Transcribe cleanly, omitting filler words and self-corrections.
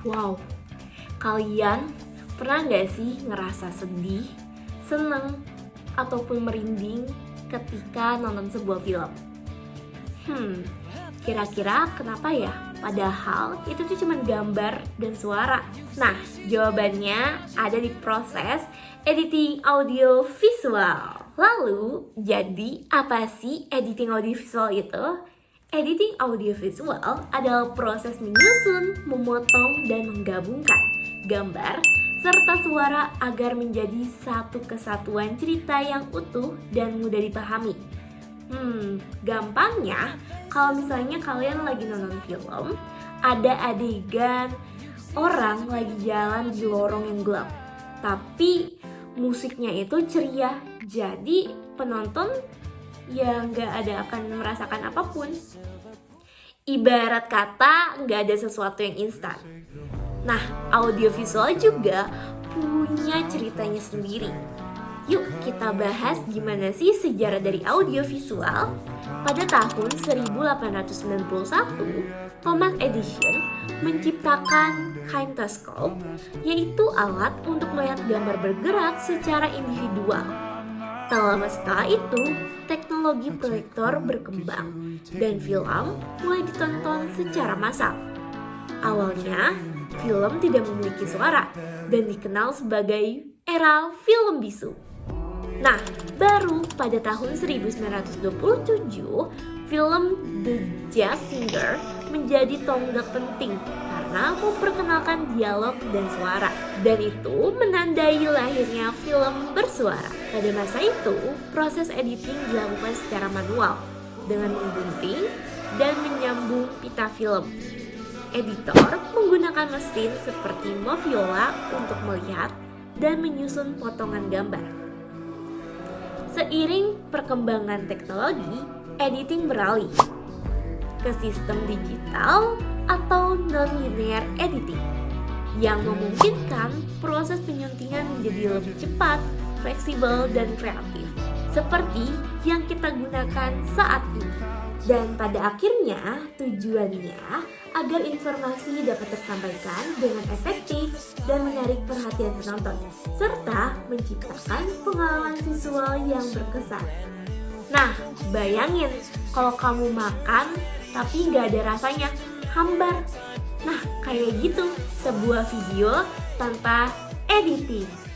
Wow, kalian pernah gak sih ngerasa sedih, seneng, ataupun merinding ketika nonton sebuah film? Kira-kira kenapa ya? Padahal itu tuh cuma gambar dan suara. Nah, jawabannya ada di proses editing audio visual. Lalu, jadi apa sih editing audio visual itu? Editing audiovisual adalah proses menyusun, memotong, dan menggabungkan gambar serta suara agar menjadi satu kesatuan cerita yang utuh dan mudah dipahami. Gampangnya, kalau misalnya kalian lagi nonton film, ada adegan orang lagi jalan di lorong yang gelap, tapi musiknya itu ceria, jadi penonton ya nggak ada akan merasakan apapun. Ibarat kata nggak ada sesuatu yang instan. Nah, audiovisual juga punya ceritanya sendiri. Yuk kita bahas gimana sih sejarah dari audiovisual. Pada tahun 1891, Thomas Edison menciptakan kinetoscope, yaitu alat untuk melihat gambar bergerak secara individual. Tak lama setelah itu, teknologi proyektor berkembang dan film mulai ditonton secara massal. Awalnya, film tidak memiliki suara dan dikenal sebagai era film bisu. Nah, baru pada tahun 1927, film The Jazz Singer menjadi tonggak penting karena memperkenalkan dialog dan suara, dan itu menandai lahirnya film bersuara. Pada masa itu, proses editing dilakukan secara manual dengan menggunting dan menyambung pita film. Editor menggunakan mesin seperti Moviola untuk melihat dan menyusun potongan gambar. Seiring perkembangan teknologi, editing beralih ke sistem digital atau non-linear editing yang memungkinkan proses penyuntingan menjadi lebih cepat, fleksibel, dan kreatif seperti yang kita gunakan saat ini. Dan pada akhirnya tujuannya agar informasi dapat tersampaikan dengan efektif dan menarik perhatian penonton, serta menciptakan pengalaman visual yang berkesan. Nah, bayangin kalau kamu makan tapi nggak ada rasanya, hambar. Nah, kayak gitu sebuah video tanpa editing.